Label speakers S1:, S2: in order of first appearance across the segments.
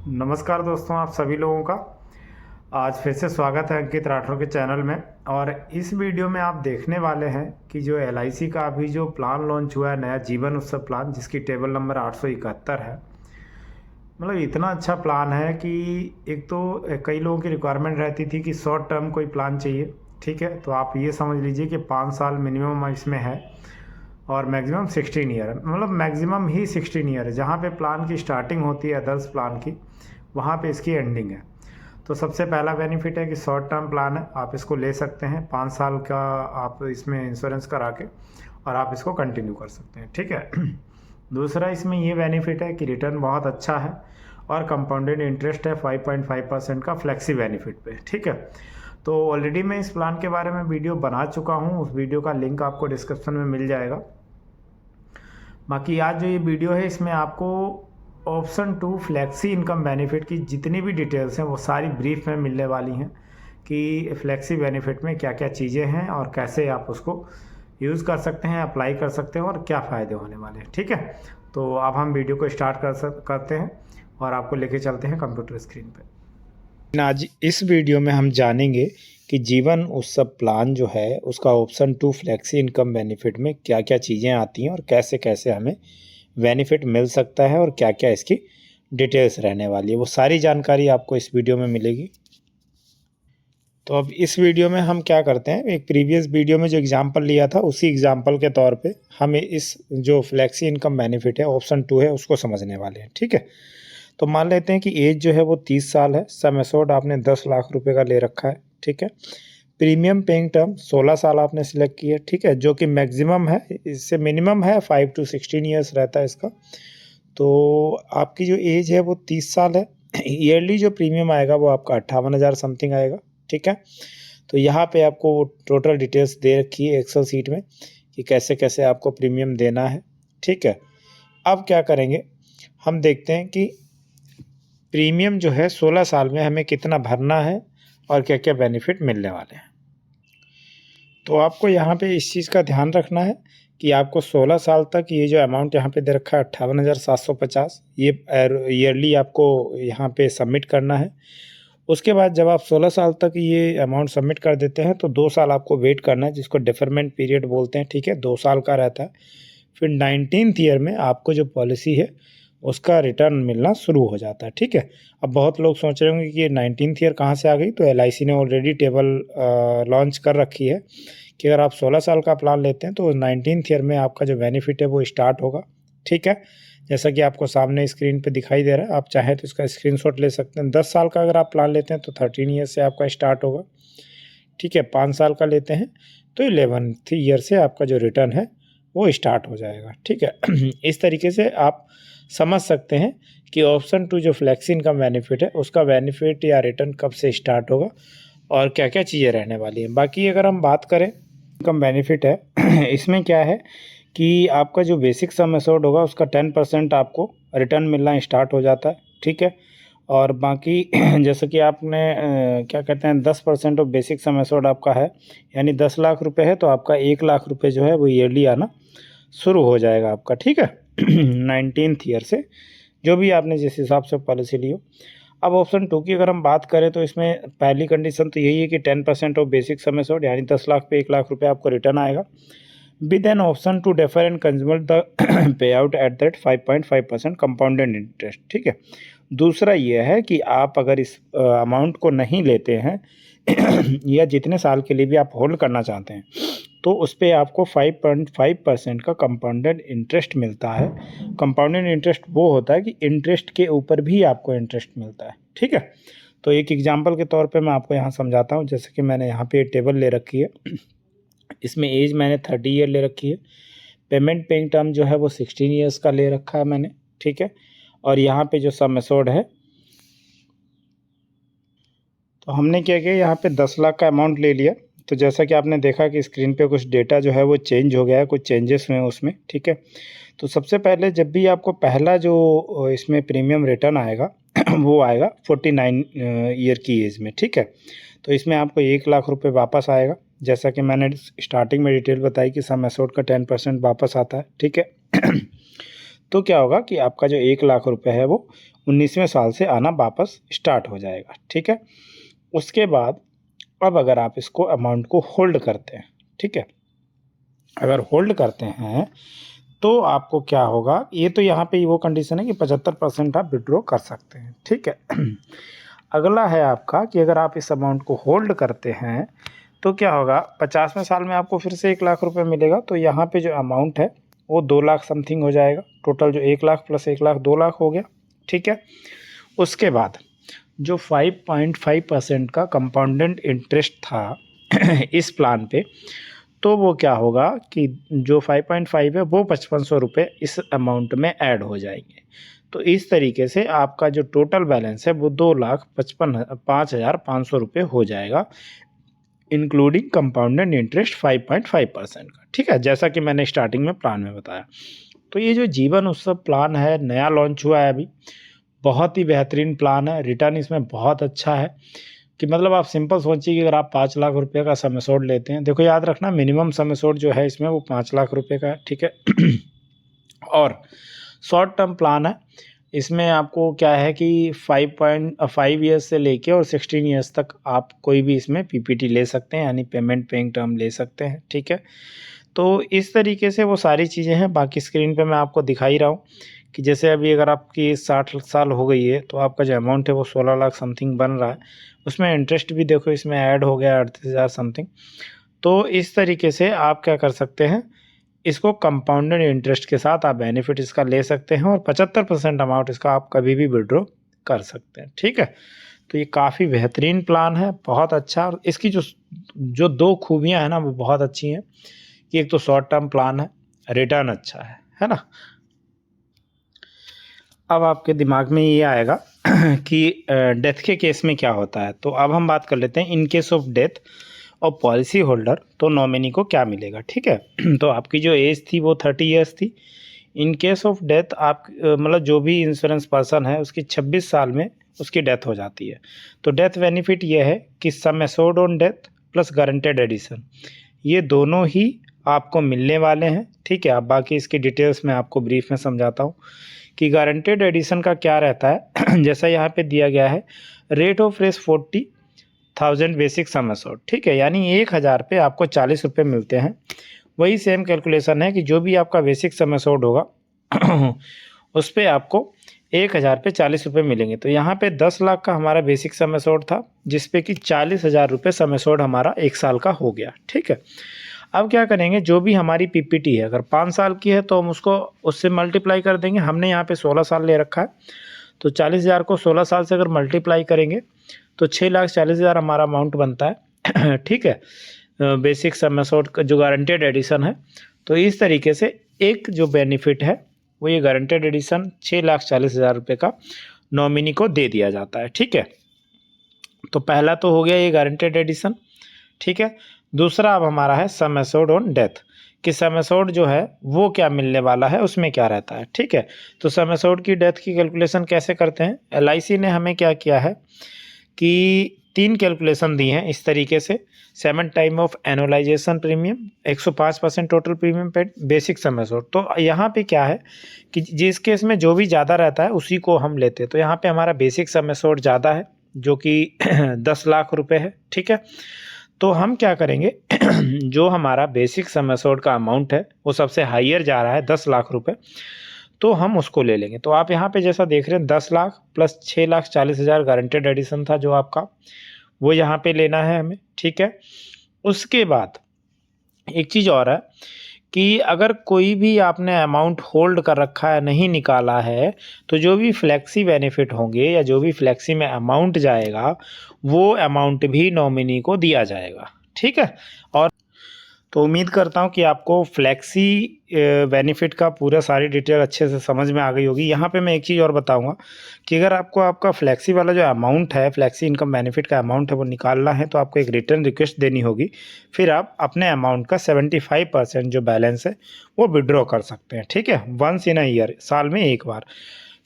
S1: नमस्कार दोस्तों, आप सभी लोगों का आज फिर से स्वागत है अंकित राठौर के चैनल में। और इस वीडियो में आप देखने वाले हैं कि जो एलआईसी का अभी जो प्लान लॉन्च हुआ है, नया जीवन उत्सव प्लान, जिसकी टेबल नंबर 871 है। मतलब इतना अच्छा प्लान है कि एक तो कई लोगों की रिक्वायरमेंट रहती थी कि शॉर्ट टर्म कोई प्लान चाहिए। ठीक है, तो आप ये समझ लीजिए कि 5 साल मिनिमम इसमें है और मैक्सिमम 16 ईयर है। मतलब मैक्सिमम ही 16 ईयर है, जहाँ पे प्लान की स्टार्टिंग होती है अदर्स प्लान की, वहाँ पे इसकी एंडिंग है। तो सबसे पहला बेनिफिट है कि शॉर्ट टर्म प्लान है, आप इसको ले सकते हैं 5 साल का, आप इसमें इंश्योरेंस करा के और आप इसको कंटिन्यू कर सकते हैं। ठीक है। दूसरा इसमें ये बेनिफिट है कि रिटर्न बहुत अच्छा है और कंपाउंडेड इंटरेस्ट है 5.5% का फ्लेक्सी बेनिफिट पे। ठीक है, तो ऑलरेडी मैं इस प्लान के बारे में वीडियो बना चुका हूँ, उस वीडियो का लिंक आपको डिस्क्रिप्शन में मिल जाएगा। बाकी आज जो ये वीडियो है, इसमें आपको ऑप्शन 2 फ्लेक्सी इनकम बेनिफिट की जितनी भी डिटेल्स हैं वो सारी ब्रीफ में मिलने वाली हैं कि फ्लेक्सी बेनिफिट में क्या क्या चीज़ें हैं और कैसे आप उसको यूज़ कर सकते हैं, अप्लाई कर सकते हैं और क्या फ़ायदे होने वाले हैं। ठीक है, तो अब हम वीडियो को स्टार्ट करते हैं और आपको लेके चलते हैं कंप्यूटर स्क्रीन पे। आज इस वीडियो में हम जानेंगे कि जीवन उत्सव प्लान जो है उसका ऑप्शन 2 फ्लेक्सी इनकम बेनिफिट में क्या क्या चीज़ें आती हैं और कैसे कैसे हमें बेनिफिट मिल सकता है और क्या क्या इसकी डिटेल्स रहने वाली है, वो सारी जानकारी आपको इस वीडियो में मिलेगी। तो अब इस वीडियो में हम क्या करते हैं, एक प्रीवियस वीडियो में जो एग्जांपल लिया था उसी एग्जांपल के तौर पे हम इस जो फ्लेक्सी इनकम बेनिफिट है ऑप्शन 2 है उसको समझने वाले हैं। ठीक है, तो मान लेते हैं कि एज जो है वो 30 साल है, सम एश्योर्ड आपने 10 लाख रुपए का ले रखा है। ठीक है, प्रीमियम पेइंग टर्म 16 साल आपने सिलेक्ट किया। ठीक है, जो कि मैक्सिमम है, इससे मिनिमम है 5 to 16 ईयर्स रहता है इसका। तो आपकी जो एज है वो 30 साल है। ईयरली जो प्रीमियम आएगा वो आपका 58,000 समथिंग आएगा। ठीक है, तो यहाँ पे आपको टोटल डिटेल्स दे रखी है एक्सेल सीट में कि कैसे कैसे आपको प्रीमियम देना है। ठीक है, अब क्या करेंगे, हम देखते हैं कि प्रीमियम जो है 16 साल में हमें कितना भरना है और क्या क्या बेनिफिट मिलने वाले हैं। तो आपको यहाँ पे इस चीज़ का ध्यान रखना है कि आपको 16 साल तक ये जो अमाउंट यहाँ पे दे रखा है 58,750, ये ईयरली आपको यहाँ पे सबमिट करना है। उसके बाद जब आप 16 साल तक ये अमाउंट सबमिट कर देते हैं तो 2 साल आपको वेट करना है, जिसको डिफरमेंट पीरियड बोलते हैं। ठीक है, 2 साल का रहता है। फिर 19th ईयर में आपको जो पॉलिसी है उसका रिटर्न मिलना शुरू हो जाता है। ठीक है, अब बहुत लोग सोच रहे होंगे कि ये 19th ईयर कहाँ से आ गई, तो एलआईसी ने ऑलरेडी टेबल लॉन्च कर रखी है कि अगर आप 16 साल का प्लान लेते हैं तो 19th ईयर में आपका जो बेनिफिट है वो स्टार्ट होगा। ठीक है, जैसा कि आपको सामने स्क्रीन पे दिखाई दे रहा है, आप चाहें तो इसका स्क्रीनशॉट ले सकते हैं। 10 साल का अगर आप प्लान लेते हैं तो 13 ईयर से आपका स्टार्ट होगा। ठीक है, 5 साल का लेते हैं तो 11th ईयर से आपका जो रिटर्न है वो स्टार्ट हो जाएगा। ठीक है, इस तरीके से आप समझ सकते हैं कि ऑप्शन 2 जो फ्लेक्सी इनकम बेनिफिट है उसका बेनिफिट या रिटर्न कब से स्टार्ट होगा और क्या क्या चीज़ें रहने वाली हैं। बाकी अगर हम बात करें इनकम बेनिफिट है इसमें क्या है कि आपका जो बेसिक सम एश्योर्ड होगा उसका 10% आपको रिटर्न मिलना स्टार्ट हो जाता है। ठीक है, और बाकी जैसे कि आपने क्या कहते हैं 10% ऑफ बेसिक सम एश्योर्ड आपका है, यानी 10 लाख रुपए है तो आपका 1 लाख रुपए जो है वो ईयरली आना शुरू हो जाएगा आपका। ठीक है, 19th ईयर से, जो भी आपने जिस हिसाब से पॉलिसी ली हो। अब ऑप्शन 2 की अगर हम बात करें तो इसमें पहली कंडीशन तो यही है कि 10% ऑफ बेसिक सम एश्योर्ड, यानी 10 लाख पे 1 लाख रुपए आपको रिटर्न आएगा, with an option to defer and consumer the pay out at that 5.5% compounded interest. ठीक है, दूसरा ये है कि आप अगर इस अमाउंट को नहीं लेते हैं या जितने साल के लिए भी आप होल्ड करना चाहते हैं तो उस पर आपको 5.5% का कंपाउंडेड इंटरेस्ट मिलता है। कंपाउंडेड इंटरेस्ट वो होता है कि इंटरेस्ट के ऊपर भी आपको इंटरेस्ट मिलता है। ठीक है, तो एक एग्जांपल के तौर पे मैं आपको यहाँ समझाता हूँ। जैसे कि मैंने यहाँ पे टेबल ले रखी है, इसमें एज मैंने 30 ईयर ले रखी है, पेमेंट पेइंग टर्म जो है वो 16 ईयर्स का ले रखा है मैंने। ठीक है, और यहाँ पे जो सम एश्योर्ड है तो हमने क्या किया, यहाँ पे 10 लाख का अमाउंट ले लिया। तो जैसा कि आपने देखा कि स्क्रीन पे कुछ डेटा जो है वो चेंज हो गया है, कुछ चेंजेस हुए हैं उसमें। ठीक है, तो सबसे पहले जब भी आपको पहला जो इसमें प्रीमियम रिटर्न आएगा वो आएगा 49 ईयर की एज में। ठीक है, तो इसमें आपको 1 लाख रुपए वापस आएगा, जैसा कि मैंने स्टार्टिंग में डिटेल बताई कि सम एश्योर्ड का 10% वापस आता है। ठीक है तो क्या होगा कि आपका जो 1 लाख रुपए है वो 19वें साल से आना वापस स्टार्ट हो जाएगा। ठीक है, उसके बाद अब अगर आप इसको अमाउंट को होल्ड करते हैं, ठीक है, अगर होल्ड करते हैं तो आपको क्या होगा, ये तो यहाँ पे वो कंडीशन है कि 75% आप विड्रॉ कर सकते हैं। ठीक है, अगला है आपका कि अगर आप इस अमाउंट को होल्ड करते हैं तो क्या होगा, 50वें साल में आपको फिर से 1 लाख रुपए मिलेगा। तो यहाँ पे जो अमाउंट है वो 2 लाख समथिंग हो जाएगा। टोटल जो 1 लाख प्लस 1 लाख 2 लाख हो गया। ठीक है, उसके बाद जो 5.5% का कंपाउंडेड इंटरेस्ट था इस प्लान पे, तो वो क्या होगा कि जो 5.5 है वो 5500 रुपये इस अमाउंट में ऐड हो जाएंगे। तो इस तरीके से आपका जो टोटल बैलेंस है वो 2,55,500 रुपये हो जाएगा, इंक्लूडिंग कंपाउंडेड इंटरेस्ट 5.5% का। ठीक है, जैसा कि मैंने स्टार्टिंग में प्लान में बताया। तो ये जो जीवन उत्सव प्लान है, नया लॉन्च हुआ है अभी, बहुत ही बेहतरीन प्लान है। रिटर्न इसमें बहुत अच्छा है कि मतलब आप सिंपल सोचिए कि अगर आप 5 लाख रुपये का सम एश्योर्ड लेते हैं, देखो याद रखना मिनिमम सम एश्योर्ड जो है इसमें वो 5 लाख रुपये का है। ठीक है, और शॉर्ट टर्म प्लान है, इसमें आपको क्या है कि 5.5 ईयर्स से लेके और 16 ईयर्स तक आप कोई भी इसमें पीपीटी ले सकते हैं, यानी पेमेंट पेइंग टर्म ले सकते हैं। ठीक है, तो इस तरीके से वो सारी चीज़ें हैं। बाकी स्क्रीन पे मैं आपको दिखा ही रहा हूँ कि जैसे अभी अगर आपकी 60 साल हो गई है तो आपका जो अमाउंट है वो 16 लाख समथिंग बन रहा है। उसमें इंटरेस्ट भी देखो इसमें ऐड हो गया 38,000 समथिंग। तो इस तरीके से आप क्या कर सकते हैं, इसको कंपाउंडेड इंटरेस्ट के साथ आप बेनिफिट इसका ले सकते हैं और 75% अमाउंट इसका आप कभी भी विड्रॉ कर सकते हैं। ठीक है, तो ये काफ़ी बेहतरीन प्लान है, बहुत अच्छा। और इसकी जो जो 2 खूबियाँ हैं ना वो बहुत अच्छी हैं कि एक तो शॉर्ट टर्म प्लान है, रिटर्न अच्छा है ना। अब आपके दिमाग में ये आएगा कि डेथ के केस में क्या होता है। तो अब हम बात कर लेते हैं इन केस ऑफ डेथ और पॉलिसी होल्डर तो नॉमिनी को क्या मिलेगा। ठीक है, तो आपकी जो एज थी वो 30 ईयर्स थी। इन केस ऑफ डेथ आप मतलब जो भी इंश्योरेंस पर्सन है उसकी 26 साल में उसकी डेथ हो जाती है। तो डेथ बेनिफिट ये है कि sum assured on death plus guaranteed addition, ये दोनों ही आपको मिलने वाले हैं। ठीक है, अब बाकी इसकी डिटेल्स मैं आपको ब्रीफ में समझाता हूँ कि गारंटेड एडिशन का क्या रहता है। जैसा यहाँ पे दिया गया है, रेट ऑफ रेस 40,000 बेसिक सम एश्योर्ड। ठीक है, यानी 1,000 पे आपको 40 रुपये मिलते हैं। वही सेम कैलकुलेशन है कि जो भी आपका बेसिक सम एश्योर्ड होगा उस पर आपको 1,000 पे 40 रुपये मिलेंगे। तो यहाँ पे 10 लाख का हमारा बेसिक सम एश्योर्ड था, जिसपे कि 40,000 रुपये सम एश्योर्ड हमारा 1 साल का हो गया। ठीक है, अब क्या करेंगे, जो भी हमारी पीपीटी है अगर 5 साल की है तो हम उसको उससे मल्टीप्लाई कर देंगे। हमने यहाँ पे 16 साल ले रखा है, तो 40,000 को 16 साल से अगर मल्टीप्लाई करेंगे तो 6,40,000 हमारा अमाउंट बनता है। ठीक है, बेसिक सम एश्योर्ड का जो गारंटेड एडिशन है। तो इस तरीके से एक जो बेनिफिट है वो ये गारंटेड एडिशन 6,40,000 रुपये का नॉमिनी को दे दिया जाता है। ठीक है, तो पहला तो हो गया ये गारंटेड एडिशन। ठीक है, दूसरा अब हमारा है सम एश्योर्ड ऑन डेथ कि सम एश्योर्ड जो है वो क्या मिलने वाला है, उसमें क्या रहता है। ठीक है, तो सम एश्योर्ड की डेथ की कैलकुलेशन कैसे करते हैं, एलआईसी ने हमें क्या किया है कि 3 कैलकुलेशन दी हैं इस तरीके से। 7 time of annualization premium, 105% total premium paid, basic sum assured. तो यहाँ पे क्या है कि जिस केस में जो भी ज़्यादा रहता है उसी को हम लेते हैं। तो यहाँ पे हमारा बेसिक सम एश्योर्ड ज़्यादा है जो कि 10 लाख रुपए है। ठीक है, तो हम क्या करेंगे जो हमारा बेसिक सम एश्योर्ड का अमाउंट है वो सबसे हाईयर जा रहा है 10 लाख रुपए, तो हम उसको ले लेंगे। तो आप यहाँ पे जैसा देख रहे हैं 10 लाख प्लस 6,40,000 गारंटेड एडिशन था जो आपका, वो यहाँ पे लेना है हमें। ठीक है, उसके बाद एक चीज़ और है कि अगर कोई भी आपने अमाउंट होल्ड कर रखा है, नहीं निकाला है, तो जो भी फ्लेक्सी बेनिफिट होंगे या जो भी फ्लेक्सी में अमाउंट जाएगा वो अमाउंट भी नॉमिनी को दिया जाएगा। ठीक है, और तो उम्मीद करता हूँ कि आपको फ्लेक्सी बेनिफिट का पूरा सारी डिटेल अच्छे से समझ में आ गई होगी। यहाँ पे मैं एक चीज़ और बताऊँगा कि अगर आपको आपका फ्लेक्सी वाला जो अमाउंट है, फ्लेक्सी इनकम बेनिफिट का अमाउंट है वो निकालना है, तो आपको एक रिटर्न रिक्वेस्ट देनी होगी। फिर आप अपने अमाउंट का 75% जो बैलेंस है वो विड्रॉ कर सकते हैं। ठीक है, वंस इन अ ईयर, साल में एक बार।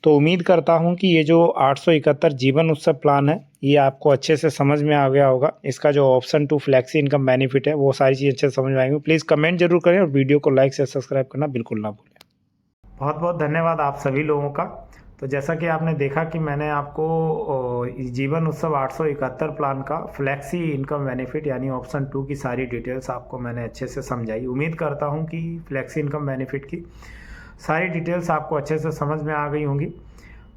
S1: तो उम्मीद करता हूँ कि ये जो 871 जीवन उत्सव प्लान है ये आपको अच्छे से समझ में आ गया होगा। इसका जो ऑप्शन 2 फ्लेक्सी इनकम बेनिफिट है वो सारी चीज़ अच्छे से समझ में आएंगी। प्लीज़ कमेंट जरूर करें और वीडियो को लाइक से सब्सक्राइब करना बिल्कुल ना भूलें। बहुत बहुत धन्यवाद आप सभी लोगों का। तो जैसा कि आपने देखा कि मैंने आपको इस जीवन उत्सव 871 प्लान का फ्लेक्सी इनकम बेनिफिट यानी ऑप्शन 2 की सारी डिटेल्स आपको मैंने अच्छे से समझाई। उम्मीद करता हूं कि फ्लेक्सी इनकम बेनिफिट की सारी डिटेल्स आपको अच्छे से समझ में आ गई होंगी।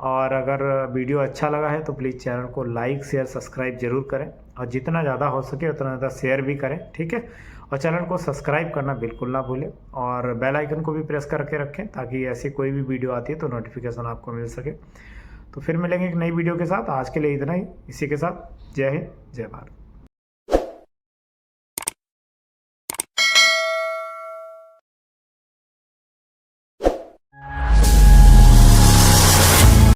S1: और अगर वीडियो अच्छा लगा है तो प्लीज़ चैनल को लाइक शेयर सब्सक्राइब जरूर करें, और जितना ज़्यादा हो सके उतना ज़्यादा शेयर भी करें, ठीक है। और चैनल को सब्सक्राइब करना बिल्कुल ना भूलें, और बेल आइकन को भी प्रेस करके रखें ताकि ऐसी कोई भी वीडियो आती है तो नोटिफिकेशन आपको मिल सके। तो फिर मिलेंगे एक नई वीडियो के साथ। आज के लिए इतना ही। इसी के साथ जय हिंद, जय भारत।